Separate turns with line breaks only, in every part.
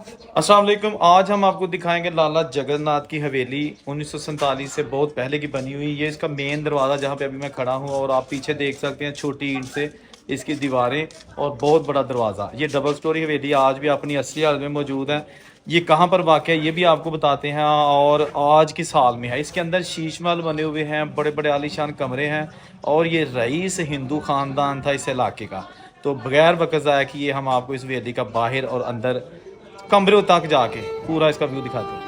अस्सलाम वालेकुम। आज हम आपको दिखाएंगे लाला जगन्नाथ की हवेली 1947 से बहुत पहले की बनी हुई। ये इसका मेन दरवाज़ा जहाँ पे अभी मैं खड़ा हूँ, और आप पीछे देख सकते हैं छोटी ईंट से इसकी दीवारें और बहुत बड़ा दरवाज़ा। ये डबल स्टोरी हवेली आज भी अपनी असली हालत में मौजूद है। ये कहाँ पर वाक़ है ये भी आपको बताते हैं, और आज की साल में है। इसके अंदर शीश महल बने हुए हैं, बड़े बड़े आलीशान कमरे हैं, और ये रईस हिंदू ख़ानदान था इस इलाके का। तो बगैर वक्त ज़ाया कि ये हम आपको इस हवेली का बाहर और अंदर कमरे तक जाके पूरा इसका व्यू दिखाते हैं।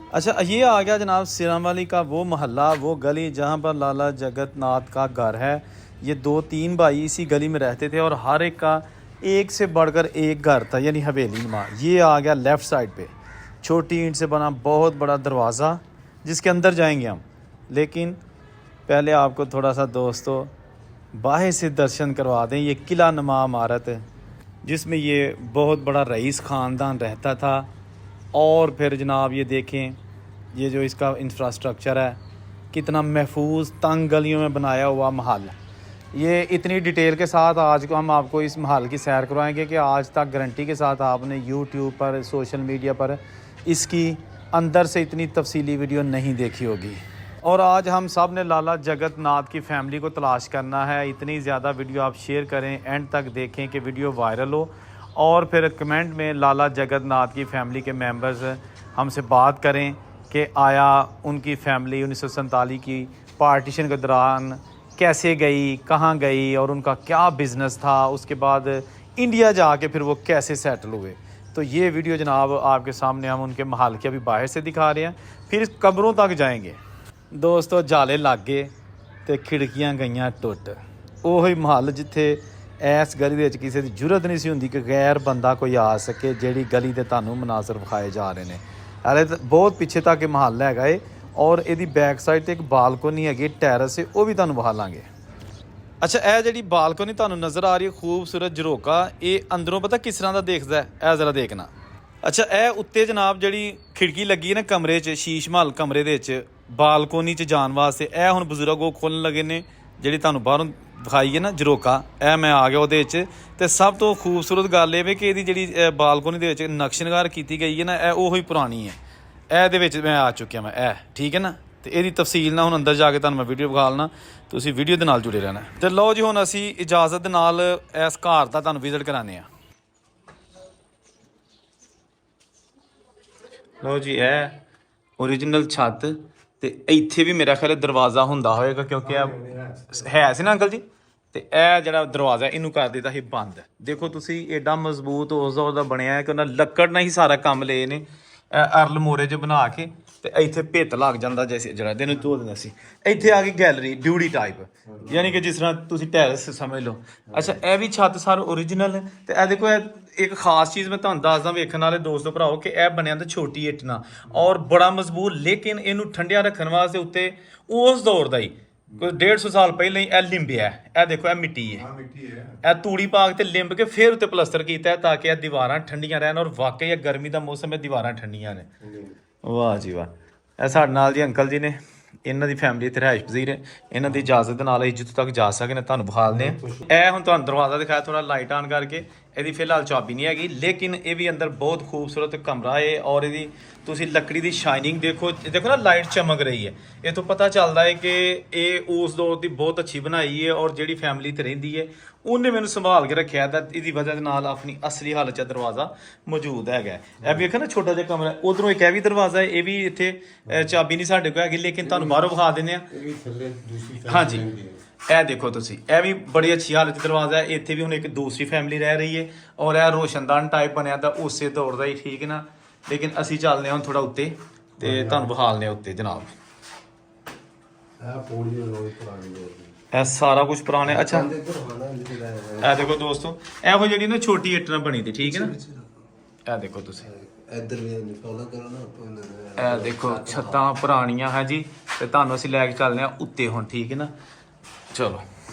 अच्छा, ये आ गया जनाब सिराम वाली का वो मोहल्ला, वो गली जहाँ पर लाला जगन्नाथ का घर है। ये 2-3 भाई इसी गली में रहते थे, और हर एक का एक से बढ़कर एक घर था, यानी हवेली नुमा। ये आ गया लेफ़्ट साइड पे छोटी ईंट से बना बहुत बड़ा दरवाज़ा, जिसके अंदर जाएंगे हम। लेकिन पहले आपको थोड़ा सा दोस्तों बाहर से दर्शन करवा दें। ये किला नुमा इमारत है जिसमें ये बहुत बड़ा रईस ख़ानदान रहता था। और फिर जनाब ये देखें, ये जो इसका इंफ्रास्ट्रक्चर है, कितना महफूज तंग गलियों में बनाया हुआ महल। ये इतनी डिटेल के साथ आज को हम आपको इस महल की सैर करवाएंगे कि आज तक गारंटी के साथ आपने यूट्यूब पर, सोशल मीडिया पर इसकी अंदर से इतनी तफसीली वीडियो नहीं देखी होगी। और आज हम सब ने लाला जगन्नाथ की फैमिली को तलाश करना है। इतनी ज़्यादा वीडियो आप शेयर करें, एंड तक देखें कि वीडियो वायरल हो, और फिर कमेंट में लाला जगन्नाथ की फैमिली के मेंबर्स हमसे बात करें कि आया उनकी फैमिली 1947 की पार्टीशन के दौरान कैसे गई, कहाँ गई, और उनका क्या बिज़नेस था, उसके बाद इंडिया जाके फिर वो कैसे सेटल हुए। तो ये वीडियो जनाब आपके सामने हम उनके महल के अभी बाहर से दिखा रहे हैं, फिर कब्रों तक जाएंगे। दोस्तों जाले लग गए तो खिड़कियाँ गईयाँ टुट। ਉਹੀ महल जिथे इस गली ਦੇ किसी की जरूरत नहीं सी हुंदी कि गैर बंदा कोई आ सके, ਜਿਹੜੀ गली ਦੇ ਤੁਹਾਨੂੰ ਮਨਾਜ਼ਰ ਵਿਖਾਏ ਜਾ ਰਹੇ ਨੇ। ਹਾਲੇ ਬਹੁਤ ਪਿੱਛੇ ਤੱਕ ਇਹ महल ਹੈਗਾ ਏ, ਔਰ ਇਹਦੀ ਬੈਕ ਸਾਈਡ ਤੇ ਇੱਕ ਬਾਲਕੋਨੀ ਹੈਗੀ, ਟੈਰਸ ਹੈ, ਉਹ ਵੀ ਤੁਹਾਨੂੰ ਵਿਖਾਲਾਂਗੇ। ਅੱਛਾ, ਇਹ ਜਿਹੜੀ ਬਾਲਕੋਨੀ ਤੁਹਾਨੂੰ ਨਜ਼ਰ ਆ ਰਹੀ ਹੈ ਖੂਬਸੂਰਤ ਝਰੋਕਾ, ਇਹ ਅੰਦਰੋਂ ਪਤਾ ਕਿਸ ਤਰ੍ਹਾਂ ਦਾ ਦੇਖਦਾ ਹੈ, ਇਹ ਜ਼ਰਾ ਦੇਖਣਾ। ਅੱਛਾ, ਇਹ ਉੱਤੇ ਜਨਾਬ ਜਿਹੜੀ ਖਿੜਕੀ ਲੱਗੀ ਹੈ ਨਾ ਕਮਰੇ 'ਚ, ਸ਼ੀਸ਼ महल ਕਮਰੇ ਦੇ ਵਿੱਚ ਬਾਲਕੋਨੀ 'ਚ ਜਾਣ ਵਾਸਤੇ, ਇਹ ਹੁਣ ਬਜ਼ੁਰਗ ਉਹ ਖੋਲ੍ਹਣ ਲੱਗੇ ਨੇ। ਜਿਹੜੀ ਤੁਹਾਨੂੰ ਬਾਹਰੋਂ ਵਿਖਾਈ ਹੈ ਨਾ ਝਰੋਕਾ, ਇਹ ਮੈਂ ਆ ਗਿਆ ਉਹਦੇ 'ਚ। ਅਤੇ ਸਭ ਤੋਂ ਖੂਬਸੂਰਤ ਗੱਲ ਇਹ ਵੇ ਕਿ ਇਹਦੀ ਜਿਹੜੀ ਬਾਲਕੋਨੀ ਦੇ ਵਿੱਚ ਨਕਸ਼ਨਗਾਰ ਕੀਤੀ ਗਈ ਹੈ ਨਾ, ਇਹ ਉਹੀ ਪੁਰਾਣੀ ਹੈ। ਇਹਦੇ ਵਿੱਚ ਮੈਂ ਆ ਚੁੱਕਿਆ, ਮੈਂ ਇਹ ਠੀਕ ਹੈ ਨਾ। ਅਤੇ ਇਹਦੀ ਤਫਸੀਲ ਨਾਲ ਹੁਣ ਅੰਦਰ ਜਾ ਕੇ ਤੁਹਾਨੂੰ ਮੈਂ ਵੀਡੀਓ ਵਿਖਾ ਲੈਣਾ, ਤੁਸੀਂ ਵੀਡੀਓ ਦੇ ਨਾਲ ਜੁੜੇ ਰਹਿਣਾ। ਅਤੇ ਲਓ ਜੀ, ਹੁਣ ਅਸੀਂ ਇਜਾਜ਼ਤ ਦੇ ਨਾਲ ਇਸ ਘਰ ਦਾ ਤੁਹਾਨੂੰ ਵਿਜ਼ਿਟ ਕਰਾਉਂਦੇ ਹਾਂ। ਲਓ ਜੀ, ਇਹ ਓਰੀਜਨਲ ਛੱਤ, ਤੇ ਇੱਥੇ ਵੀ ਮੇਰਾ ਖਿਆਲ ਦਰਵਾਜ਼ਾ ਹੁੰਦਾ ਹੋਏਗਾ, ਕਿਉਂਕਿ ਇਹ ਹੈ ਸੀ ਨਾ ਅੰਕਲ ਜੀ। ਤੇ ਇਹ ਜਿਹੜਾ ਦਰਵਾਜ਼ਾ ਇਹਨੂੰ ਕਰ ਦਿੱਤਾ ਸੀ ਬੰਦ। ਦੇਖੋ ਤੁਸੀਂ, ਐਡਾ ਮਜ਼ਬੂਤ ਉਸ ਦੌਰ ਦਾ ਬਣਿਆ ਹੈ ਕਿ ਉਹਨਾਂ ਲੱਕੜ ਨਾਲ ਹੀ ਸਾਰਾ ਕੰਮ ਲਏ ਨੇ। ਅਰਲ ਮੋਰੇ 'ਚ ਬਣਾ ਕੇ ਤੇ ਇੱਥੇ ਭਿੱਤ ਲੱਗ ਜਾਂਦਾ, ਜੈਸੇ ਜਿਹੜਾ ਇਹਨੂੰ ਧੋ ਦਿੰਦਾ ਸੀ। ਇੱਥੇ ਆ ਗਈ ਗੈਲਰੀ, ਡਿਊਟੀ ਟਾਈਪ, ਯਾਨੀ ਕਿ ਜਿਸ ਤਰ੍ਹਾਂ ਤੁਸੀਂ ਟੈਰਸ ਸਮਝ ਲਓ। ਅੱਛਾ, ਇਹ ਵੀ ਛੱਤ ਸਾਰ ਓਰੀਜਨਲ। ਤੇ ਇਹ ਦੇਖੋ, ਇਹ ਇੱਕ ਖਾਸ ਚੀਜ਼ ਮੈਂ ਤੁਹਾਨੂੰ ਦੱਸਦਾ ਵੇਖਣ ਵਾਲੇ ਦੋਸਤੋ ਭਰਾਓ, ਕਿ ਇਹ ਬਣਿਆ ਤਾਂ ਛੋਟੀ ਇੱਟ ਨਾਲ ਔਰ ਬੜਾ ਮਜ਼ਬੂਤ, ਲੇਕਿਨ ਇਹਨੂੰ ਠੰਡਿਆ ਰੱਖਣ ਵਾਸਤੇ ਉੱਤੇ ਉਸ ਦੌਰ ਦਾ ਹੀ ਕੋਈ 150 ਸਾਲ ਪਹਿਲਾਂ ਹੀ ਇਹ ਲਿੰਬਿਆ। ਇਹ ਦੇਖੋ, ਇਹ ਮਿੱਟੀ ਹੈ, ਇਹ ਤੂੜੀ ਪਾ ਕੇ ਲਿੰਬ ਕੇ ਫਿਰ ਉੱਤੇ ਪਲਸਤਰ ਕੀਤਾ ਹੈ, ਤਾਂ ਕਿ ਇਹ ਦੀਵਾਰਾਂ ਠੰਡੀਆਂ ਰਹਿਣ। ਔਰ ਵਾਕਈ ਇਹ ਗਰਮੀ ਦਾ ਮੌਸਮ ਹੈ, ਦੀਵਾਰਾਂ ਠੰਡੀਆਂ ਨੇ। ਵਾਹ ਜੀ ਵਾਹ। ਇਹ ਸਾਡੇ ਨਾਲ ਜੀ ਅੰਕਲ ਜੀ ਨੇ, ਇਹਨਾਂ ਦੀ ਫੈਮਿਲੀ ਇੱਥੇ ਰਿਹਾਇਸ਼ ਪਜ਼ੀਰ ਹੈ। ਇਹਨਾਂ ਦੀ ਇਜਾਜ਼ਤ ਦੇ ਨਾਲ ਅਸੀਂ ਜਿੱਥੋਂ ਤੱਕ ਜਾ ਸਕਦੇ ਨੇ ਤੁਹਾਨੂੰ ਵਿਖਾ ਦਿੰਦੇ ਹਾਂ। ਇਹ ਹੁਣ ਤੁਹਾਨੂੰ ਦਰਵਾਜ਼ਾ ਦਿਖਾਇਆ ਥੋੜਾ ਲਾਈਟ ਆਨ ਕਰਕੇ। ਇਹਦੀ ਫਿਲਹਾਲ ਚਾਬੀ ਨਹੀਂ ਹੈਗੀ, ਲੇਕਿਨ ਇਹ ਵੀ ਅੰਦਰ ਬਹੁਤ ਖੂਬਸੂਰਤ ਕਮਰਾ ਹੈ। ਔਰ ਇਹਦੀ ਤੁਸੀਂ ਲੱਕੜੀ ਦੀ ਸ਼ਾਈਨਿੰਗ ਦੇਖੋ, ਦੇਖੋ ਨਾ, ਲਾਈਟ ਚਮਕ ਰਹੀ ਹੈ। ਇਹ ਤੋਂ ਪਤਾ ਚੱਲਦਾ ਹੈ ਕਿ ਇਹ ਉਸ ਦੌਰ ਦੀ ਬਹੁਤ ਅੱਛੀ ਬਣਾਈ ਹੈ, ਔਰ ਜਿਹੜੀ ਫੈਮਿਲੀ 'ਤੇ ਰਹਿੰਦੀ ਹੈ ਉਹਨੇ ਮੈਨੂੰ ਸੰਭਾਲ ਕੇ ਰੱਖਿਆ, ਤਾਂ ਇਹਦੀ ਵਜ੍ਹਾ ਦੇ ਨਾਲ ਆਪਣੀ ਅਸਲੀ ਹਾਲਤ 'ਚ ਦਰਵਾਜ਼ਾ ਮੌਜੂਦ ਹੈਗਾ। ਇਹ ਵੇਖੋ ਨਾ, ਛੋਟਾ ਜਿਹਾ ਕਮਰਾ। ਉਧਰੋਂ ਇੱਕ ਇਹ ਵੀ ਦਰਵਾਜ਼ਾ ਹੈ, ਇਹ ਵੀ ਇੱਥੇ ਚਾਬੀ ਨਹੀਂ ਸਾਡੇ ਕੋਲ ਹੈਗੀ, ਲੇਕਿਨ ਤੁਹਾਨੂੰ ਬਾਹਰੋਂ ਵਿਖਾ ਦਿੰਦੇ ਹਾਂ। ਹਾਂਜੀ, ਇਹ ਦੇਖੋ ਤੁਸੀਂ, ਇਹ ਵੀ ਬੜੀ ਅੱਛੀ ਹਾਲਤ 'ਚ ਦਰਵਾਜ਼ਾ ਹੈ। ਇੱਥੇ ਵੀ ਹੁਣ ਇੱਕ ਦੂਸਰੀ ਫੈਮਿਲੀ ਰਹਿ ਰਹੀ ਹੈ, ਔਰ ਇਹ ਰੋਸ਼ਨਦਾਨ ਟਾਈਪ ਬਣਿਆ ਤਾਂ ਉਸੇ ਦੌਰ ਦਾ ਹੀ, ਠੀਕ ਨਾ। ਲੇਕਿਨ ਅਸੀਂ ਚੱਲਦੇ ਹਾਂ ਹੁਣ ਥੋੜਾ ਉੱਤੇ, ਤੇ ਤੁਹਾਨੂੰ ਵਿਖਾਲਦੇ ਹਾਂ ਉੱਤੇ ਜਨਾਬ। ਇਹ ਸਾਰਾ ਕੁਝ ਪੁਰਾਣਾ ਹੈ। ਅੱਛਾ, ਇਹ ਦੇਖੋ ਦੋਸਤੋ, ਇਹੋ ਜਿਹੜੀ ਨਾ ਛੋਟੀ ਇੱਟ ਨਾਲ ਬਣੀ ਤੀ, ਠੀਕ ਹੈ ਨਾ। ਇਹ ਦੇਖੋ ਤੁਸੀਂ, ਇਹ ਦੇਖੋ ਛੱਤਾਂ ਪੁਰਾਣੀਆਂ ਹੈ ਜੀ। ਤੇ ਤੁਹਾਨੂੰ ਅਸੀਂ ਲੈ ਕੇ ਚੱਲਦੇ ਹਾਂ ਉੱਤੇ ਹੁਣ, ਠੀਕ ਹੈ ਨਾ। ਚਲੋ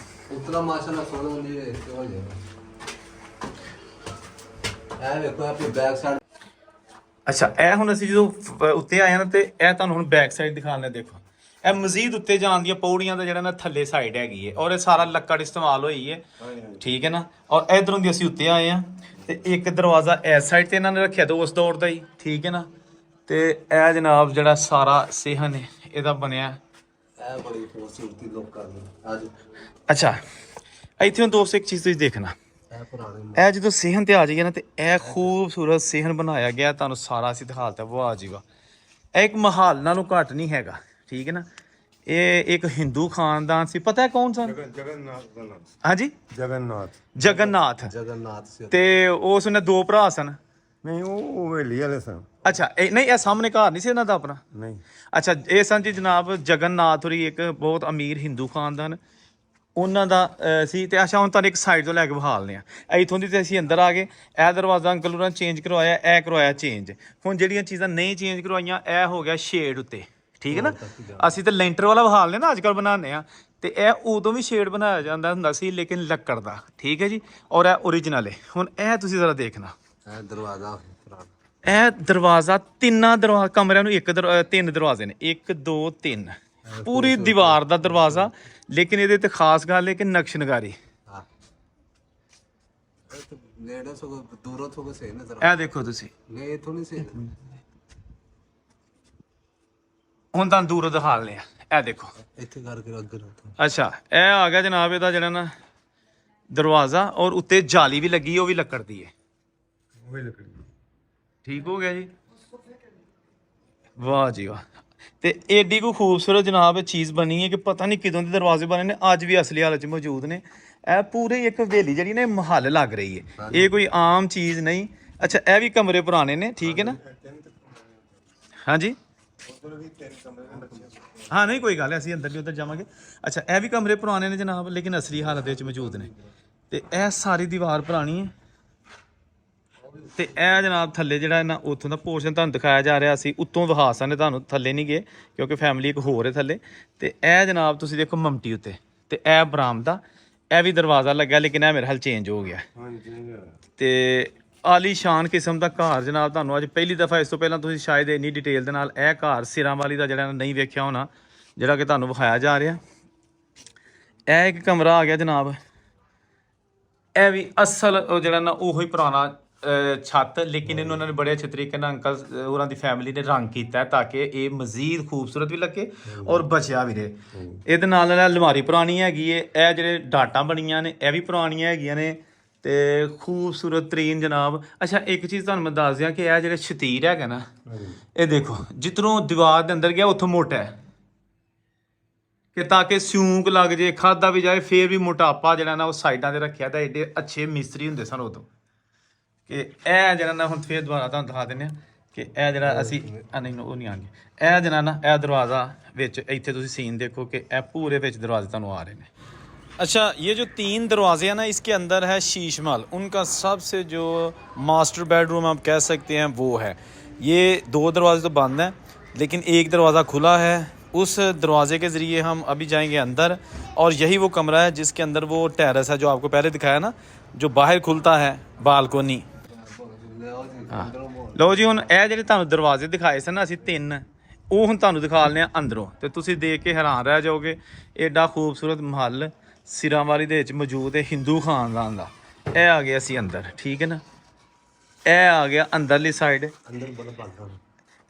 ਉਤਲਾ ਮਾਸ਼ਾਅੱਲਾ ਸੋਹਣਾ ਹੁੰਦੀ ਹੈ ਤੇ ਹੋ ਜਾਏਗਾ। ਇਹ ਵੇਖੋ ਆਪਣੀ ਬੈਕ ਸਾਈਡ।
ਅੱਛਾ ਇਹ ਹੁਣ ਅਸੀਂ ਜਦੋਂ ਉੱਤੇ ਆਏ ਨਾ ਤੇ ਇਹ ਤੁਹਾਨੂੰ ਹੁਣ ਬੈਕ ਸਾਈਡ ਦਿਖਾਣੇ ਦੇਖੋ। ਇਹ ਮਜ਼ੀਦ ਉੱਤੇ ਜਾਣ ਦੀਆਂ ਪੌੜੀਆਂ ਦਾ ਜਿਹੜਾ ਨਾ ਥੱਲੇ ਸਾਈਡ ਹੈਗੀ ਹੈ ਔਰ ਇਹ ਸਾਰਾ ਲੱਕੜ ਇਸਤੇਮਾਲ ਹੋਈ ਹੈ। ਠੀਕ ਹੈ ਨਾ। ਔਰ ਇਧਰੋਂ ਦੀ ਅਸੀਂ ਉੱਤੇ ਆਏ ਆ ਤੇ ਇੱਕ ਦਰਵਾਜ਼ਾ ਇਸ ਸਾਈਡ ਤੇ ਇਹਨਾਂ ਨੇ ਰੱਖਿਆ ਤੇ ਉਸ ਦੌਰ ਦਾ ਹੀ। ਠੀਕ ਹੈ ਨਾ। ਤੇ ਇਹ ਜਨਾਬ ਜਿਹੜਾ ਸਾਰਾ ਸੇਹਨ ਹੈ ਇਹਦਾ ਬਣਿਆ।
ਇਹ ਬੜੀ ਖੂਬਸੂਰਤੀ ਲੋਕ ਕਰਦੇ ਅੱਜ।
ਅੱਛਾ ਇੱਥੇ ਹੁਣ ਦੋਸਤ ਇੱਕ ਚੀਜ਼ ਤੁਸੀਂ ਦੇਖਣਾ,
ਇਹ ਪੁਰਾਣੇ
ਇਹ ਜਦੋਂ ਸੇਹਨ ਤੇ ਆ ਜਾਈਏ ਨਾ ਤੇ ਇਹ ਖੂਬਸੂਰਤ ਸੇਹਨ ਬਣਾਇਆ ਗਿਆ। ਤੁਹਾਨੂੰ ਸਾਰਾ ਅਸੀਂ ਦਿਖਾਤਾ। ਵਾਹ ਜੀ ਵਾਹ। ਇਹ ਇੱਕ ਮਹਾਲ ਨਾਲੋਂ ਘੱਟ ਨਹੀਂ ਹੈਗਾ। ਠੀਕ ਹੈ ਨਾ। ਇਹ ਇੱਕ ਹਿੰਦੂ ਖਾਨਦਾਨ ਸੀ। ਪਤਾ ਹੈ ਕੌਣ ਸਨ?
ਜਗਨਨਾਥ।
ਹਾਂਜੀ ਜਗਨਨਾਥ।
ਜਗਨਨਾਥ ਸੀ।
ਤੇ ਉਸ ਨੇ ਦੋ ਭਰਾ ਸਨ।
ਨਹੀਂ ਉਹ ਹਵੇਲੀ ਵਾਲੇ ਸਨ।
ਅੱਛਾ ਨਹੀਂ ਇਹ ਸਾਹਮਣੇ ਘਰ ਨਹੀਂ ਸੀ ਇਹਨਾਂ ਦਾ ਆਪਣਾ?
ਨਹੀਂ।
ਅੱਛਾ ਇਹ ਸਨ ਜੀ ਜਨਾਬ ਜਗਨਨਾਥ ਹੋਰੀ ਇੱਕ ਬਹੁਤ ਅਮੀਰ ਹਿੰਦੂ ਖਾਨਦਾਨ ਉਹਨਾਂ ਦਾ ਸੀ। ਤੇ ਅੱਛਾ ਹੁਣ ਤੁਹਾਨੂੰ ਇੱਕ ਸਾਈਡ ਤੋਂ ਲੈ ਕੇ ਵਿਖਾਲਦੇ ਆ। ਇੱਥੋਂ ਦੀ ਤੇ ਅਸੀਂ ਅੰਦਰ ਆ ਗਏ। ਇਹ ਦਰਵਾਜ਼ਾ ਅੰਕਲ ਉਹਨਾਂ ਚੇਂਜ ਕਰਵਾਇਆ, ਇਹ ਕਰਵਾਇਆ ਚੇਂਜ। ਹੁਣ ਜਿਹੜੀਆਂ ਚੀਜ਼ਾਂ ਨਹੀਂ ਚੇਂਜ ਕਰਵਾਈਆਂ ਇਹ ਹੋ ਗਿਆ ਸ਼ੇਡ ਉੱਤੇ। ਠੀਕ ਹੈ ਨਾ। ਅਸੀਂ ਤਾਂ ਲੈਂਟਰ ਵਾਲਾ ਵਿਖਾਲਦੇ ਨਾ ਅੱਜ ਕੱਲ੍ਹ ਬਣਾਉਂਦੇ ਆ ਤੇ ਇਹ ਉਦੋਂ ਵੀ ਸ਼ੇਡ ਬਣਾਇਆ ਜਾਂਦਾ ਹੁੰਦਾ ਸੀ ਲੇਕਿਨ ਲੱਕੜ ਦਾ। ਠੀਕ ਹੈ ਜੀ। ਔਰ ਇਹ ਓਰੀਜਨਲ ਹੈ। ਹੁਣ ਇਹ ਤੁਸੀਂ ਜ਼ਰਾ ਦੇਖਣਾ
ਇਹ ਦਰਵਾਜ਼ਾ ਪੁਰਾਣਾ।
ਇਹ ਦਰਵਾਜ਼ਾ ਤਿੰਨਾਂ ਕਮਰਿਆਂ ਨੂੰ ਤਿੰਨ ਦਰਵਾਜ਼ੇ ਨੇ। 1 2 3 ਪੂਰੀ ਦੀਵਾਰ ਦਾ ਦਰਵਾਜ਼ਾ। ਲੇਕਿਨ ਇਹਦੇ ਤੇ ਖਾਸ ਗੱਲ ਹੈ ਕਿ ਨਕਸ਼ਨਗਾਰੀ।
ਹਾਂ ਇਹ ਨੇੜੇ ਸੋ ਦੂਰੋਂ ਤੋਂ ਸਹੀ ਨਜ਼ਰ
ਇਹ ਦੇਖੋ ਤੁਸੀਂ।
ਨਹੀਂ ਇਥੋਂ ਨਹੀਂ ਸਹੀ।
ਹੁਣ ਤੁਹਾਨੂੰ ਦੂਰੋਂ ਦਿਖਾ ਲਿਆ। ਇਹ ਦੇਖੋ
ਇੱਥੇ ਕਰਕੇ ਅੱਗੇ ਰੱਖੋ।
ਅੱਛਾ ਇਹ ਆ ਗਿਆ ਜਨਾਬ ਇਹਦਾ ਜਿਹੜਾ ਨਾ ਦਰਵਾਜ਼ਾ ਔਰ ਉੱਤੇ ਜਾਲੀ ਵੀ ਲੱਗੀ ਉਹ ਵੀ ਲੱਕੜ ਦੀ ਹੈ।
ਉਹ ਹੀ ਲੱਕੜੀ।
ਠੀਕ ਹੋ ਗਿਆ ਜੀ। ਵਾਹ ਜੀ ਵਾਹ। ਤੇ ਏਡੀ ਕੋ ਖੂਬਸੂਰਤ ਜਨਾਬ ਚੀਜ਼ ਬਣੀ ਹੈ ਕਿ ਪਤਾ ਨਹੀਂ ਕਿਦੋਂ ਦੇ ਦਰਵਾਜ਼ੇ ਬਣੇ ਨੇ ਅੱਜ ਵੀ ਅਸਲੀ ਹਾਲਤ 'ਚ ਮੌਜੂਦ ਨੇ। ਇਹ ਪੂਰੇ ਇੱਕ ਹਵੇਲੀ ਜਿਹੜੀ ਨੇ ਮਹੱਲ ਲੱਗ ਰਹੀ ਹੈ। ਇਹ ਕੋਈ ਆਮ ਚੀਜ਼ ਨਹੀਂ। ਅੱਛਾ ਇਹ ਵੀ ਕਮਰੇ ਪੁਰਾਣੇ ਨੇ। ਠੀਕ ਹੈ ਨਾ। ਹਾਂਜੀ ਹਾਂ ਨਹੀਂ ਕੋਈ ਗੱਲ ਹੈ ਅਸੀਂ ਅੰਦਰ ਵੀ ਉੱਧਰ ਜਾਵਾਂਗੇ। ਅੱਛਾ ਇਹ ਵੀ ਕਮਰੇ ਪੁਰਾਣੇ ਨੇ ਜਨਾਬ ਲੇਕਿਨ ਅਸਲੀ ਹਾਲਤ ਵਿੱਚ ਮੌਜੂਦ ਨੇ। ਤੇ ਇਹ ਸਾਰੀ ਦੀਵਾਰ ਪੁਰਾਣੀ ਹੈ। ਤੇ ਇਹ ਜਨਾਬ ਥੱਲੇ ਜਿਹੜਾ ਨਾ ਉੱਥੋਂ ਦਾ ਪੋਰਸ਼ਨ ਤੁਹਾਨੂੰ ਦਿਖਾਇਆ ਜਾ ਰਿਹਾ ਸੀ ਉੱਤੋਂ ਵਿਖਾ ਸਕਦੇ ਤੁਹਾਨੂੰ ਥੱਲੇ ਨਹੀਂ ਗਏ ਕਿਉਂਕਿ ਫੈਮਿਲੀ ਇੱਕ ਹੋਰ ਹੈ ਥੱਲੇ। ਤੇ ਇਹ ਜਨਾਬ ਤੁਸੀਂ ਦੇਖੋ ਮਮਟੀ ਉੱਤੇ ਤੇ ਇਹ ਬਰਾਮਦਾ। ਇਹ ਵੀ ਦਰਵਾਜ਼ਾ ਲੱਗਾ ਲੇਕਿਨ ਇਹ ਮੇਰੇ ਹਾਲ ਚੇਂਜ ਹੋ ਗਿਆ। ਤੇ ਆਲੀਸ਼ਾਨ ਕਿਸਮ ਦਾ ਘਰ ਜਨਾਬ ਤੁਹਾਨੂੰ ਅੱਜ ਪਹਿਲੀ ਦਫਾ ਇਸ ਤੋਂ ਪਹਿਲਾਂ ਤੁਸੀਂ ਸ਼ਾਇਦ ਇੰਨੀ ਡਿਟੇਲ ਦੇ ਨਾਲ ਇਹ ਘਰ ਸਿਰਾਂ ਵਾਲੀ ਦਾ ਜਿਹੜਾ ਨਹੀਂ ਵੇਖਿਆ ਹੋਣਾ ਜਿਹੜਾ ਕਿ ਤੁਹਾਨੂੰ ਵਿਖਾਇਆ ਜਾ ਰਿਹਾ। ਇਹ ਇੱਕ ਕਮਰਾ ਆ ਗਿਆ ਜਨਾਬ। ਇਹ ਵੀ ਅਸਲ ਉਹ ਜਿਹੜਾ ਨਾ ਉਹੀ ਪੁਰਾਣਾ ਛੱਤ ਲੇਕਿਨ ਇਹਨੂੰ ਉਹਨਾਂ ਨੇ ਬੜੇ ਅੱਛੇ ਤਰੀਕੇ ਨਾਲ ਅੰਕਲ ਹੋਰਾਂ ਦੀ ਫੈਮਿਲੀ ਨੇ ਰੰਗ ਕੀਤਾ ਤਾਂ ਕਿ ਇਹ ਮਜ਼ੀਦ ਖੂਬਸੂਰਤ ਵੀ ਲੱਗੇ ਔਰ ਬਚਿਆ ਵੀ ਰਹੇ। ਇਹਦੇ ਨਾਲ ਨਾਲ ਅਲਮਾਰੀ ਪੁਰਾਣੀ ਹੈਗੀ ਹੈ। ਇਹ ਜਿਹੜੇ ਡਾਟਾਂ ਬਣੀਆਂ ਨੇ ਇਹ ਵੀ ਪੁਰਾਣੀਆਂ ਹੈਗੀਆਂ ਨੇ ਤੇ ਖੂਬਸੂਰਤ ਤਰੀਨ ਜਨਾਬ। ਅੱਛਾ ਇੱਕ ਚੀਜ਼ ਤੁਹਾਨੂੰ ਮੈਂ ਦੱਸ ਦਿਆਂ ਕਿ ਇਹ ਜਿਹੜੇ ਸ਼ਤੀਰ ਹੈਗਾ ਨਾ ਇਹ ਦੇਖੋ ਜਿੱਧਰੋਂ ਦੀਵਾਰ ਦੇ ਅੰਦਰ ਗਿਆ ਉੱਥੋਂ ਮੋਟਾ ਹੈ ਕਿ ਤਾਂ ਕਿ ਸਿਉਂਕ ਲੱਗ ਜੇ ਖਾਦਾ ਵੀ ਜਾਏ ਫਿਰ ਵੀ ਮੋਟਾਪਾ ਜਿਹੜਾ ਨਾ ਉਹ ਸਾਈਡਾਂ ਤੇ ਰੱਖਿਆ ਤਾਂ ਐਡੇ ਅੱਛੇ ਮਿਸਤਰੀ ਹੁੰਦੇ ਸਨ ਉਦੋਂ ਕਿ ਇਹ ਜਿਹੜਾ ਨਾ ਹੁਣ ਫਿਰ ਦੁਬਾਰਾ ਤੁਹਾਨੂੰ ਦਿਖਾ ਦਿੰਦੇ ਹਾਂ ਕਿ ਇਹ ਜਿਹੜਾ ਅਸੀਂ ਨਹੀਂ ਉਹ ਨਹੀਂ ਆਉਂਗੇ। ਇਹ ਜਿਹੜਾ ਨਾ ਇਹ ਦਰਵਾਜ਼ਾ ਵਿੱਚ ਇੱਥੇ ਤੁਸੀਂ ਸੀਨ ਦੇਖੋ ਕਿ ਇਹ ਪੂਰੇ ਵਿੱਚ ਦਰਵਾਜ਼ੇ ਤੁਹਾਨੂੰ ਆ ਰਹੇ ਨੇ। अच्छा ये जो 3 दरवाजे हैं ना इसके अंदर है शीश महल। उनका सबसे जो मास्टर बेडरूम आप कह सकते हैं वो है। ये 2 दरवाजे तो बंद हैं लेकिन एक दरवाज़ा खुला है। उस दरवाजे के ज़रिए हम अभी जाएंगे अंदर और यही वो कमरा है जिसके अंदर वो टेरेस है जो आपको पहले दिखाया ना जो बाहर खुलता है बालकोनी। हाँ लो जी हुण ਇਹ ਜਿਹੜੇ ਤੁਹਾਨੂੰ ਦਰਵਾਜ਼ੇ ਦਿਖਾਏ ਸਨ ਅਸੀਂ 3 ਉਹ ਹੁਣ ਤੁਹਾਨੂੰ ਦਿਖਾ ਲੈਣੇ ਆ ਅੰਦਰੋਂ ਤੇ ਤੁਸੀਂ ਦੇਖ ਕੇ ਹੈਰਾਨ ਰਹਿ ਜਾਓਗੇ। ਐਡਾ ਖੂਬਸੂਰਤ ਮਹੱਲ ਸਿਰਾਂ ਵਾਲੀ ਦੇ ਵਿੱਚ ਮੌਜੂਦ ਹੈ ਹਿੰਦੂ ਖਾਨਦਾਨ ਦਾ। ਇਹ ਆ ਗਿਆ ਅਸੀਂ ਅੰਦਰ। ਠੀਕ ਹੈ ਨਾ। ਇਹ ਆ ਗਿਆ ਅੰਦਰਲੀ ਸਾਈਡ।
ਅੰਦਰ ਬੜਾ ਬਾਗਾ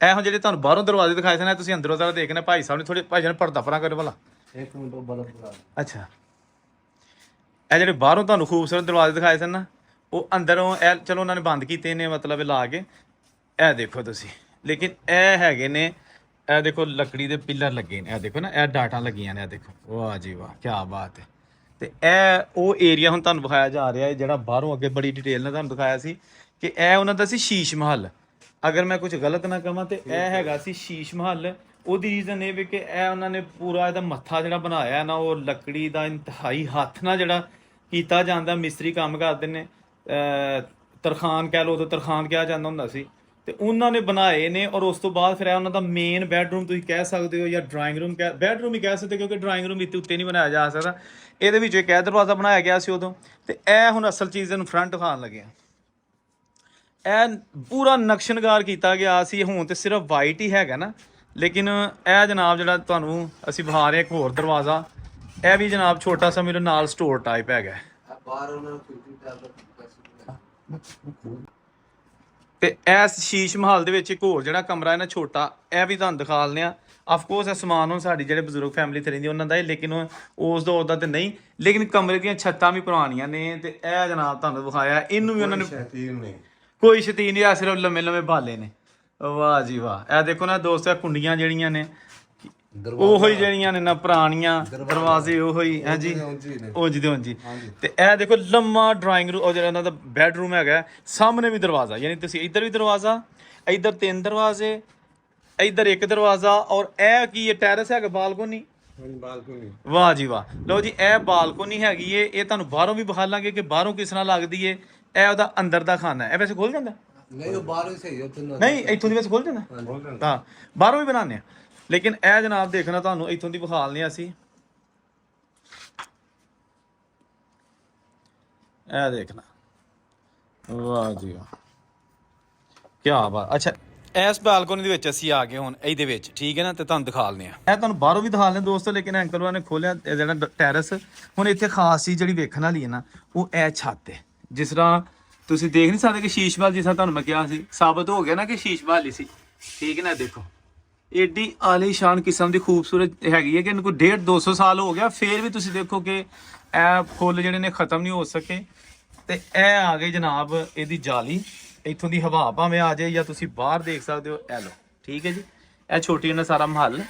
ਇਹ ਹੁਣ ਜਿਹੜੇ ਤੁਹਾਨੂੰ ਬਾਹਰੋਂ ਦਰਵਾਜ਼ੇ ਦਿਖਾਏ ਸਨ ਤੁਸੀਂ ਅੰਦਰੋਂ ਜ਼ਰਾ ਦੇਖਣਾ। ਭਾਈ ਸਾਹਿਬ ਨੇ ਥੋੜੇ ਭਾਈ ਜਾਨ ਪਰਦਾ ਪਰਾਂ ਕਰੋ ਭਲਾ।
ਇੱਕ ਮਿੰਟ ਬੜਾ ਬੜਾ।
ਅੱਛਾ ਇਹ ਜਿਹੜੇ ਬਾਹਰੋਂ ਤੁਹਾਨੂੰ ਖੂਬਸੂਰਤ ਦਰਵਾਜ਼ੇ ਦਿਖਾਏ ਸਨ ਨਾ ਉਹ ਅੰਦਰੋਂ ਇਹ ਚਲੋ ਉਹਨਾਂ ਨੇ ਬੰਦ ਕੀਤੇ ਨੇ ਮਤਲਬ ਲਾ ਕੇ। ਇਹ ਦੇਖੋ ਤੁਸੀਂ ਲੇਕਿਨ ਇਹ ਹੈਗੇ ਨੇ ਇਹ ਦੇਖੋ ਲੱਕੜੀ ਦੇ ਪਿੱਲਰ ਲੱਗੇ ਨੇ। ਇਹ ਦੇਖੋ ਨਾ ਇਹ ਡਾਟਾਂ ਲੱਗੀਆਂ ਨੇ। ਇਹ ਦੇਖੋ ਵਾਹ ਜੀ ਵਾਹ ਕੀ ਬਾਤ ਹੈ। ਤੇ ਇਹ ਉਹ ਏਰੀਆ ਹੁਣ ਤੁਹਾਨੂੰ ਵਿਖਾਇਆ ਜਾ ਰਿਹਾ ਹੈ ਜਿਹੜਾ ਬਾਹਰੋਂ ਅੱਗੇ ਬੜੀ ਡਿਟੇਲ ਨਾਲ ਤੁਹਾਨੂੰ ਦਿਖਾਇਆ ਸੀ ਕਿ ਇਹ ਉਹਨਾਂ ਦਾ ਸੀ ਸ਼ੀਸ਼ ਮਹੱਲ। ਅਗਰ ਮੈਂ ਕੁਝ ਗਲਤ ਨਾ ਕਹਾਂ ਤੇ ਇਹ ਹੈਗਾ ਸੀ ਸ਼ੀਸ਼ ਮਹੱਲ। ਉਹਦੀ ਰੀਜ਼ਨ ਇਹ ਵੀ ਕਿ ਇਹ ਉਹਨਾਂ ਨੇ ਪੂਰਾ ਇਹਦਾ ਮੱਥਾ ਜਿਹੜਾ ਬਣਾਇਆ ਨਾ ਉਹ ਲੱਕੜੀ ਦਾ ਇੰਤਹਾਈ ਹੱਥ ਨਾਲ ਜਿਹੜਾ ਕੀਤਾ ਜਾਂਦਾ। ਮਿਸਤਰੀ ਕੰਮ ਕਰਦੇ ਨੇ ਤਰਖਾਨ ਕਹਿ ਲਓ ਉਦੋਂ ਤਰਖਾਨ ਕਿਹਾ ਜਾਂਦਾ ਹੁੰਦਾ ਸੀ। ਤੇ ਉਹਨਾਂ ਨੇ ਬਣਾਏ ਨੇ। ਔਰ ਉਸ ਤੋਂ ਬਾਅਦ ਫਿਰ ਇਹ ਉਹਨਾਂ ਦਾ ਮੇਨ ਬੈਡਰੂਮ ਤੁਸੀਂ ਕਹਿ ਸਕਦੇ ਹੋ, ਜਾਂ ਡਰਾਇੰਗ ਰੂਮ ਬੈਡਰੂਮ ਹੀ ਕਹਿ ਸਕਦੇ, ਕਿਉਂਕਿ ਡਰਾਇੰਗ ਰੂਮ ਇੱਥੇ ਉੱਤੇ ਨਹੀਂ ਬਣਾਇਆ ਜਾ ਸਕਦਾ। ਇਹਦੇ ਵਿੱਚ ਇੱਕ ਇਹ ਦਰਵਾਜ਼ਾ ਬਣਾਇਆ ਗਿਆ ਸੀ ਉਦੋਂ। ਤੇ ਇਹ ਹੁਣ ਅਸਲ ਚੀਜ਼ ਨੂੰ ਫਰੰਟ ਦਿਖਾਉਣ ਲੱਗੇ ਆ। ਇਹ ਪੂਰਾ ਨਕਸ਼ਨਗਾਰ ਕੀਤਾ ਗਿਆ ਸੀ। ਹੁਣ ਤੇ ਸਿਰਫ ਵਾਈਟ ਹੀ ਹੈਗਾ ਨਾ, ਲੇਕਿਨ ਇਹ ਜਨਾਬ ਜਿਹੜਾ ਤੁਹਾਨੂੰ ਅਸੀਂ ਵਿਖਾ ਰਹੇ ਇੱਕ ਹੋਰ ਦਰਵਾਜ਼ਾ, ਇਹ ਵੀ ਜਨਾਬ ਛੋਟਾ ਸਾ ਮੇਰੇ ਨਾਲ ਸਟੋਰ ਟਾਈਪ ਹੈਗਾ।
ਬਾਹਰ ਉਹਨਾਂ ਨੂੰ 50 ਟੈਬਲੇਟ
ਤੇ ਇਸ ਸ਼ੀਸ਼ ਮਹਲ ਦੇ ਵਿੱਚ ਇੱਕ ਹੋਰ ਜਿਹੜਾ ਕਮਰਾ ਹੈ ਨਾ ਛੋਟਾ, ਇਹ ਵੀ ਤੁਹਾਨੂੰ ਦਿਖਾ ਲੈਂਦੇ ਆ। ਆਫਕੋਰਸ ਇਹ ਸਮਾਨ ਹੁਣ ਸਾਡੀ ਜਿਹੜੇ ਬਜ਼ੁਰਗ ਫੈਮਿਲੀ ਤੇ ਰਹਿੰਦੀ ਉਹਨਾਂ ਦਾ ਹੈ, ਲੇਕਿਨ ਉਸ ਦਾ ਉਹਦਾ ਤੇ ਨਹੀਂ। ਲੇਕਿਨ ਕਮਰੇ ਦੀਆਂ ਛੱਤਾਂ ਵੀ ਪੁਰਾਣੀਆਂ ਨੇ। ਤੇ ਇਹ ਜਨਾਬ ਤੁਹਾਨੂੰ ਵਿਖਾਇਆ, ਇਹਨੂੰ ਵੀ ਉਹਨਾਂ ਨੇ ਕੋਈ ਸ਼ਤੀਨ ਨਹੀਂ ਆ, ਸਿਰਫ ਲੰਮੇ ਲੰਮੇ ਬਾਲੇ ਨੇ। ਵਾਹ ਜੀ ਵਾਹ। ਇਹ ਦੇਖੋ ਨਾ ਦੋਸਤੋ, ਇਹ ਕੁੰਡੀਆਂ ਜਿਹੜੀਆਂ ਨੇ ਉਹੋ ਹੀ ਜਿਹੜੀਆਂ ਨੇ ਨਾ ਪੁਰਾਣੀਆਂ, ਦਰਵਾਜ਼ੇ ਉਹੋ ਹੀ ਹੈ ਜੀ, ਉਂਝ ਦੇ ਉਂਝ। ਤੇ ਇਹ ਦੇਖੋ ਲੰਮਾ ਡਰਾਇੰਗ ਰੂਮ, ਉਹ ਜਿਹੜਾ ਇਹਨਾਂ ਦਾ ਬੈਡਰੂਮ ਹੈਗਾ, ਸਾਹਮਣੇ ਵੀ ਦਰਵਾਜ਼ਾ, ਯਾਨੀ ਤੁਸੀਂ ਇੱਧਰ ਵੀ ਦਰਵਾਜ਼ਾ, ਇੱਧਰ 3 ਦਰਵਾਜ਼ੇ, ਇੱਧਰ 1 ਦਰਵਾਜ਼ਾ। ਔਰ ਇਹ ਕੀ ਹੈ, ਟੈਰਸ ਹੈਗਾ, ਬਾਲਕੋਨੀ। ਵਾਹ ਜੀ ਵਾਹ। ਲਓ ਜੀ, ਇਹ ਬਾਲਕੋਨੀ ਹੈਗੀ ਏ। ਇਹ ਤੁਹਾਨੂੰ ਬਾਹਰੋਂ ਵੀ ਵਿਖਾ ਲਾਂਗੇ ਕਿ ਬਾਹਰੋਂ ਕਿਸ ਤਰ੍ਹਾਂ ਲੱਗਦੀ ਏ। ਇਹ ਉਹਦਾ ਅੰਦਰ ਦਾ ਖਾਨਾ ਹੈ। ਇਹ ਵੈਸੇ ਖੁੱਲ ਜਾਂਦਾ
ਨਹੀਂ, ਉਹ ਬਾਹਰੋਂ ਹੀ ਸਹੀ ਉੱਥੇ
ਨਹੀਂ, ਇੱਥੋਂ ਦੀ ਵੈਸੇ ਖੁੱਲ ਜਾਂਦਾ ਹਾਂ, ਬਾਹਰੋਂ ਵੀ ਬਣਾਉਂਦੇ ਆ। ਲੇਕਿਨ ਇਹ ਜਨਾਬ ਦੇਖਣਾ ਤੁਹਾਨੂੰ ਇੱਥੋਂ ਦੀ ਵਿਖਾ ਲੈਂਦੇ ਅਸੀਂ। ਇਹ ਦੇਖਣਾ, ਵਾਹ ਜੀ ਵਾਹ, ਕੀ ਬਾਤ। ਅੱਛਾ, ਇਸ ਬਾਲਕੋਨੀ ਦੇ ਵਿੱਚ ਅਸੀਂ ਆ ਗਏ ਹੁਣ ਇਹਦੇ ਵਿੱਚ, ਠੀਕ ਹੈ ਨਾ। ਤੇ ਤੁਹਾਨੂੰ ਦਿਖਾ ਲੈਂਦੇ ਆ। ਇਹ ਤੁਹਾਨੂੰ ਬਾਹਰੋਂ ਵੀ ਦਿਖਾ ਲੈਂਦੇ ਦੋਸਤੋ, ਲੇਕਿਨ ਅੰਕਲ ਉਹਨਾਂ ਨੇ ਖੋਲਿਆ ਜਿਹੜਾ ਟੈਰਸ। ਹੁਣ ਇੱਥੇ ਖਾਸ ਚੀਜ਼ ਜਿਹੜੀ ਵੇਖਣ ਵਾਲੀ ਹੈ ਨਾ, ਉਹ ਇਹ ਛੱਤ ਹੈ। ਜਿਸ ਤਰ੍ਹਾਂ ਤੁਸੀਂ ਦੇਖ ਨਹੀਂ ਸਕਦੇ ਕਿ ਸ਼ੀਸ਼ ਮਹਲ, ਜਿਸ ਤਰ੍ਹਾਂ ਤੁਹਾਨੂੰ ਮੈਂ ਕਿਹਾ ਸੀ, ਸਾਬਤ ਹੋ ਗਿਆ ਨਾ ਕਿ ਸ਼ੀਸ਼ ਮਹਲ ਹੀ ਸੀ, ਠੀਕ ਹੈ ਨਾ। ਦੇਖੋ ਏਡੀ ਆਲੀਸ਼ਾਨ ਕਿਸਮ ਦੀ ਖੂਬਸੂਰਤ ਹੈਗੀ ਹੈ ਕਿ ਇਹਨੂੰ ਕੋਈ 150-200 ਸਾਲ ਹੋ ਗਿਆ, ਫਿਰ ਵੀ ਤੁਸੀਂ ਦੇਖੋ ਕਿ ਇਹ ਫੁੱਲ ਜਿਹੜੇ ਨੇ ਖਤਮ ਨਹੀਂ ਹੋ ਸਕੇ। ਤੇ ਇਹ ਆ ਗਈ ਜਨਾਬ ਇਹਦੀ ਜਾਲੀ। ਇੱਥੋਂ ਦੀ ਹਵਾ ਭਾਵੇਂ ਆ ਜਾਏ, ਜਾਂ ਤੁਸੀਂ ਬਾਹਰ ਦੇਖ ਸਕਦੇ ਹੋ। ਇਹ ਲਓ, ਠੀਕ ਹੈ ਜੀ। ਇਹ ਛੋਟੀ ਜਿਹੀ ਸਾਰਾ ਮਹੱਲ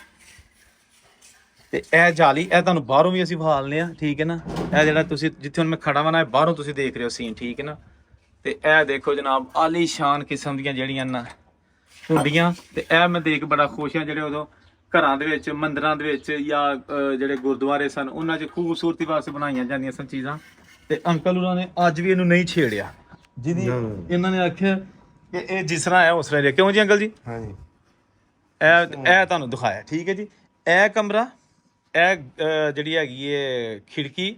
ਤੇ ਇਹ ਜਾਲੀ, ਇਹ ਤੁਹਾਨੂੰ ਬਾਹਰੋਂ ਵੀ ਅਸੀਂ ਵਿਖਾ ਲੈਂਦੇ ਆ, ਠੀਕ ਹੈ ਨਾ। ਇਹ ਜਿਹੜਾ ਤੁਸੀਂ ਜਿੱਥੇ ਹੁਣ ਮੈਂ ਖੜਾ ਵਾ ਨਾ, ਇਹ ਬਾਹਰੋਂ ਤੁਸੀਂ ਦੇਖ ਰਹੇ ਹੋ ਸੀਨ, ਠੀਕ ਹੈ ਨਾ। ਤੇ ਇਹ ਦੇਖੋ ਜਨਾਬ ਆਲੀਸ਼ਾਨ ਕਿਸਮ ਦੀਆਂ ਜਿਹੜੀਆਂ ਨਾ ਹੁੰਦੀਆਂ। ਤੇ ਇਹ ਮੈਂ ਦੇਖ ਬੜਾ ਖੁਸ਼ ਹਾਂ, ਜਿਹੜੇ ਉਦੋਂ ਘਰਾਂ ਦੇ ਵਿੱਚ, ਮੰਦਿਰਾਂ ਦੇ ਵਿੱਚ, ਜਾਂ ਜਿਹੜੇ ਗੁਰਦੁਆਰੇ ਸਨ, ਉਹਨਾਂ 'ਚ ਖੂਬਸੂਰਤੀ ਵਾਸਤੇ ਬਣਾਈਆਂ ਜਾਂਦੀਆਂ ਸਨ ਚੀਜ਼ਾਂ। ਤੇ ਅੰਕਲ ਉਹਨਾਂ ਨੇ ਅੱਜ ਵੀ ਇਹਨੂੰ ਨਹੀਂ ਛੇੜਿਆ, ਜਿਹਦੀ ਇਹਨਾਂ ਨੇ ਆਖਿਆ ਕਿ ਇਹ ਜਿਸ ਤਰ੍ਹਾਂ ਹੈ ਉਸ ਤਰ੍ਹਾਂ। ਕਿਉਂ ਜੀ ਅੰਕਲ ਜੀ?
ਹਾਂਜੀ,
ਇਹ ਤੁਹਾਨੂੰ ਦਿਖਾਇਆ, ਠੀਕ ਹੈ ਜੀ। ਇਹ ਕਮਰਾ, ਇਹ ਜਿਹੜੀ ਹੈਗੀ ਹੈ ਖਿੜਕੀ,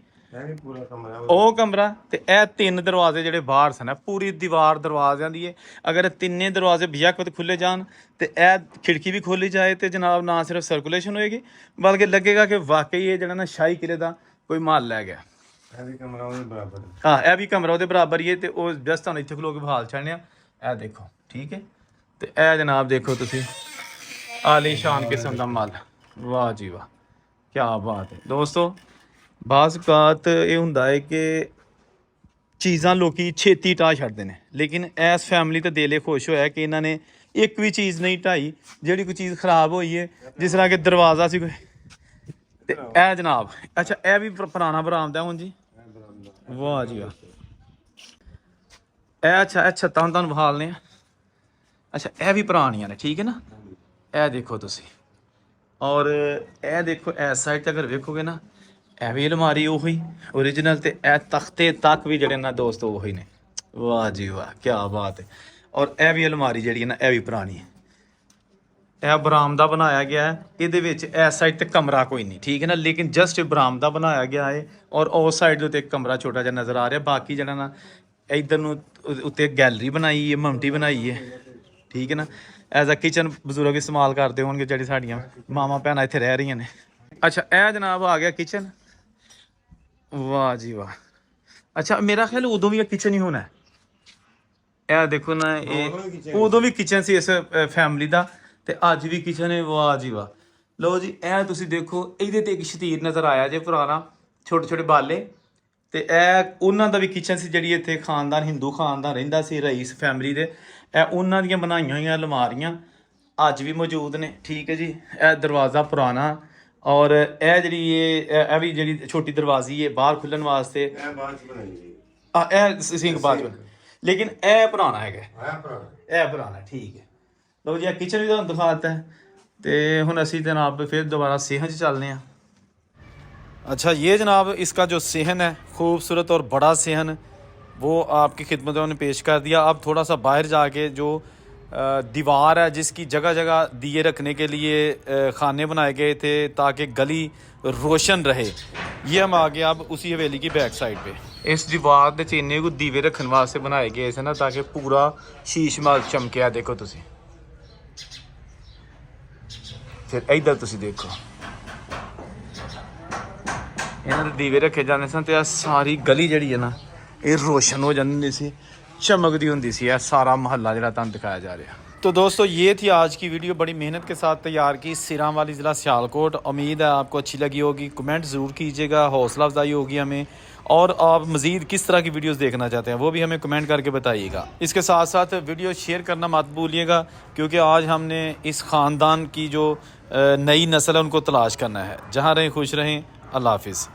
ਪੂਰਾ ਕਮਰਾ,
ਉਹ ਕਮਰਾ। ਤੇ ਇਹ 3 ਦਰਵਾਜ਼ੇ ਜਿਹੜੇ ਬਾਹਰ ਸਨ, ਪੂਰੀ ਦੀਵਾਰ ਦਰਵਾਜ਼ਿਆਂ ਦੀ ਹੈ। ਅਗਰ ਤਿੰਨੇ ਦਰਵਾਜ਼ੇ ਬੇਸ਼ੱਕ ਖੁੱਲੇ ਜਾਣ ਤੇ ਇਹ ਖਿੜਕੀ ਵੀ ਖੋਲੀ ਜਾਏ, ਤੇ ਜਨਾਬ ਨਾ ਸਿਰਫ ਸਰਕੂਲੇਸ਼ਨ ਹੋਏਗੀ, ਬਲਕਿ ਲੱਗੇਗਾ ਕਿ ਵਾਕਈ ਇਹ ਜਿਹੜਾ ਨਾ ਸ਼ਾਹੀ ਕਿਲੇ ਦਾ ਕੋਈ ਮਾਲ ਲੈ ਗਿਆ।
ਇਹ ਵੀ ਕਮਰਾ ਉਹਦੇ ਬਰਾਬਰ।
ਹਾਂ, ਇਹ ਵੀ ਕਮਰਾ ਉਹਦੇ ਬਰਾਬਰ ਹੀ ਹੈ। ਤੇ ਉਹ ਜਸਟ ਤੁਹਾਨੂੰ ਇੱਥੇ ਖਲੋ ਕੇ ਬਹਾਲ ਛੱਡਨੇ ਆ। ਇਹ ਦੇਖੋ, ਠੀਕ ਹੈ। ਤੇ ਇਹ ਜਨਾਬ ਦੇਖੋ ਤੁਸੀਂ, ਆਲੀਸ਼ਾਨ ਕਿਸਮ ਦਾ ਮਾਲ। ਵਾਹ ਜੀ ਵਾਹ, ਕੀ ਬਾਤ ਹੈ ਦੋਸਤੋ। ਬਾਜ਼ ਔਕਾਤ ਇਹ ਹੁੰਦਾ ਹੈ ਕਿ ਚੀਜ਼ਾਂ ਲੋਕੀ ਛੇਤੀ ਢਾਹ ਛੱਡਦੇ ਨੇ, ਲੇਕਿਨ ਇਸ ਫੈਮਿਲੀ ਤੇ ਦਿਲ ਖੁਸ਼ ਹੋਇਆ ਕਿ ਇਹਨਾਂ ਨੇ ਇੱਕ ਵੀ ਚੀਜ਼ ਨਹੀਂ ਢਾਈ ਜਿਹੜੀ ਕੋਈ ਚੀਜ਼ ਖਰਾਬ ਹੋਈ ਹੈ। ਜਿਸ ਤਰ੍ਹਾਂ ਕਿ ਦਰਵਾਜ਼ਾ ਸੀ ਕੋਈ, ਤੇ ਇਹ ਜਨਾਬ, ਅੱਛਾ ਇਹ ਵੀ ਪੁਰਾਣਾ ਬਰਾਮਦਾ ਹੁਣ ਜੀ। ਵਾਹ ਜੀ ਵਾਹ। ਇਹ ਅੱਛਾ, ਇਹ ਛੱਤਾਂ ਹੁਣ ਤੁਹਾਨੂੰ ਵਿਖਾ ਲੈਂਦੇ ਆ। ਅੱਛਾ, ਇਹ ਵੀ ਪੁਰਾਣੀਆਂ ਨੇ, ਠੀਕ ਹੈ ਨਾ। ਇਹ ਦੇਖੋ ਤੁਸੀਂ, ਔਰ ਇਹ ਦੇਖੋ ਇਸ ਸਾਈਡ ਤੇ ਅਗਰ ਵੇਖੋਗੇ ਨਾ, ਇਹ ਵੀ ਅਲਮਾਰੀ ਉਹੀ ਓਰੀਜਨਲ। ਤੇ ਇਹ ਤਖਤੇ ਤੱਕ ਵੀ ਜਿਹੜੇ ਨਾ ਦੋਸਤੋ ਉਹੀ ਨੇ। ਵਾਹ ਜੀ ਵਾਹ, ਕੀ ਬਾਤ ਹੈ। ਔਰ ਇਹ ਵੀ ਅਲਮਾਰੀ ਜਿਹੜੀ ਹੈ ਨਾ, ਇਹ ਵੀ ਪੁਰਾਣੀ ਹੈ। ਇਹ ਬਰਾਮਦਾ ਬਣਾਇਆ ਗਿਆ ਹੈ। ਇਹਦੇ ਵਿੱਚ ਇਸ ਸਾਈਡ ਤੇ ਕਮਰਾ ਕੋਈ ਨਹੀਂ, ਠੀਕ ਹੈ ਨਾ, ਲੇਕਿਨ ਜਸਟ ਬਰਾਮਦਾ ਬਣਾਇਆ ਗਿਆ ਹੈ। ਔਰ ਉਸ ਸਾਈਡ ਦੇ ਉੱਤੇ ਇੱਕ ਕਮਰਾ ਛੋਟਾ ਜਿਹਾ ਨਜ਼ਰ ਆ ਰਿਹਾ। ਬਾਕੀ ਜਿਹੜਾ ਨਾ ਇੱਧਰ ਨੂੰ ਉੱਤੇ ਗੈਲਰੀ ਬਣਾਈ ਹੈ, ਮਮਟੀ ਬਣਾਈ ਹੈ, ਠੀਕ ਹੈ ਨਾ। ਐਜ਼ ਅ ਕਿਚਨ ਬਜ਼ੁਰਗ ਇਸਤੇਮਾਲ ਕਰਦੇ ਹੋਣਗੇ, ਜਿਹੜੀ ਸਾਡੀਆਂ ਮਾਵਾਂ ਭੈਣਾਂ ਇੱਥੇ ਰਹਿ ਰਹੀਆਂ ਨੇ। ਅੱਛਾ, ਇਹ ਜਨਾਬ ਆ ਗਿਆ ਕਿਚਨ। ਵਾਹ ਜੀ ਵਾਹ। ਅੱਛਾ, ਮੇਰਾ ਖਿਆਲ ਉਦੋਂ ਵੀ ਇਹ ਕਿਚਨ ਹੀ ਹੋਣਾ। ਇਹ ਦੇਖੋ ਨਾ, ਇਹ ਉਦੋਂ ਵੀ ਕਿਚਨ ਸੀ ਇਸ ਫੈਮਿਲੀ ਦਾ, ਤੇ ਅੱਜ ਵੀ ਕਿਚਨ ਹੈ। ਵਾਹ ਜੀ ਵਾਹ। ਲਓ ਜੀ, ਇਹ ਤੁਸੀਂ ਦੇਖੋ, ਇਹਦੇ ਤੇ ਇੱਕ ਸ਼ਤੀਰ ਨਜ਼ਰ ਆਇਆ ਜੇ ਪੁਰਾਣਾ, ਛੋਟੇ ਛੋਟੇ ਬਾਲੇ। ਤੇ ਇਹ ਉਹਨਾਂ ਦਾ ਵੀ ਕਿਚਨ ਸੀ, ਜਿਹੜੀ ਇੱਥੇ ਖਾਨਦਾਨ, ਹਿੰਦੂ ਖਾਨਦਾਨ ਰਹਿੰਦਾ ਸੀ, ਰਈਸ ਫੈਮਿਲੀ ਦੇ। ਇਹ ਉਹਨਾਂ ਦੀਆਂ ਬਣਾਈਆਂ ਹੋਈਆਂ ਅਲਮਾਰੀਆਂ ਅੱਜ ਵੀ ਮੌਜੂਦ ਨੇ, ਠੀਕ ਹੈ ਜੀ। ਇਹ ਦਰਵਾਜ਼ਾ ਪੁਰਾਣਾ, ਔਰ ਇਹ ਜਿਹੜੀ ਇਹ ਵੀ ਜਿਹੜੀ ਛੋਟੀ ਦਰਵਾਜ਼ੀ ਹੈ ਬਾਹਰ ਖੁੱਲਣ ਵਾਸਤੇ,
ਇਹ ਬਾਅਦ ਚ ਬਣਾਈ ਜੀ।
ਇਹ ਸਿੰਘ ਬਾਅਦ ਚ, ਲੇਕਿਨ ਇਹ ਪੁਰਾਣਾ ਹੈਗਾ।
ਇਹ
ਪੁਰਾਣਾ, ਠੀਕ ਹੈ। ਲਓ ਜੀ, ਇਹ ਕਿਚਨ ਵੀ ਤੁਹਾਨੂੰ ਦਿਖਾ ਦਿੱਤਾ ਹੈ। ਤੇ ਹੁਣ ਅਸੀਂ जनाब फिर दोबारा सेहन से चलने हैं। अच्छा, ये जनाब इसका जो सेहन है, खूबसूरत और बड़ा सेहन, वो आपकी खिदमत में पेश कर दिया। अब थोड़ा सा बाहर जाके जो दीवार है जिसकी जगह जगह दिए रखने के लिए खाने बनाए गए थे ताकि गली रोशन रहे। ये हम आ गए अब उसी हवेली की बैक साइड पे। इस दीवार ਦੇ ਚੀਨੇ को दीवे रखने वास्ते बनाए गए थे ना ताकि पूरा शीश माल चमकिया। देखो तुसी फिर इधर तुसी देखो ਇਹਨਾਂ ਦੇ ਦੀਵੇ ਰੱਖੇ ਜਾਂਦੇ ਸਨ ਤੇ ਆ ਸਾਰੀ ਗਲੀ ਜਿਹੜੀ ਹੈ ਨਾ ਇਹ रोशन हो ਜਾਂਦੀ ਸੀ, चमकती ਹੁੰਦੀ ਸੀ। ਇਹ ਸਾਰਾ मोहल्ला ਜਿਹੜਾ ਤੁਹਾਨੂੰ ਦਿਖਾਇਆ ਜਾ ਰਿਹਾ। तो दोस्तों ये थी आज की वीडियो, बड़ी मेहनत के साथ तैयार की, सिरां वाली ज़िला सियालकोट। उम्मीद है आपको अच्छी लगी होगी, कमेंट ज़रूर कीजिएगा, हौसला अफजाई होगी हमें। और आप मज़ीद किस तरह की वीडियोस देखना चाहते हैं वो भी हमें कमेंट करके बताइएगा। इसके साथ साथ वीडियो शेयर करना मत भूलिएगा क्योंकि आज हमने इस ख़ानदान की जो नई नस्ल है उनको तलाश करना है। जहाँ रहें खुश रहें। अल्लाह हाफिज़।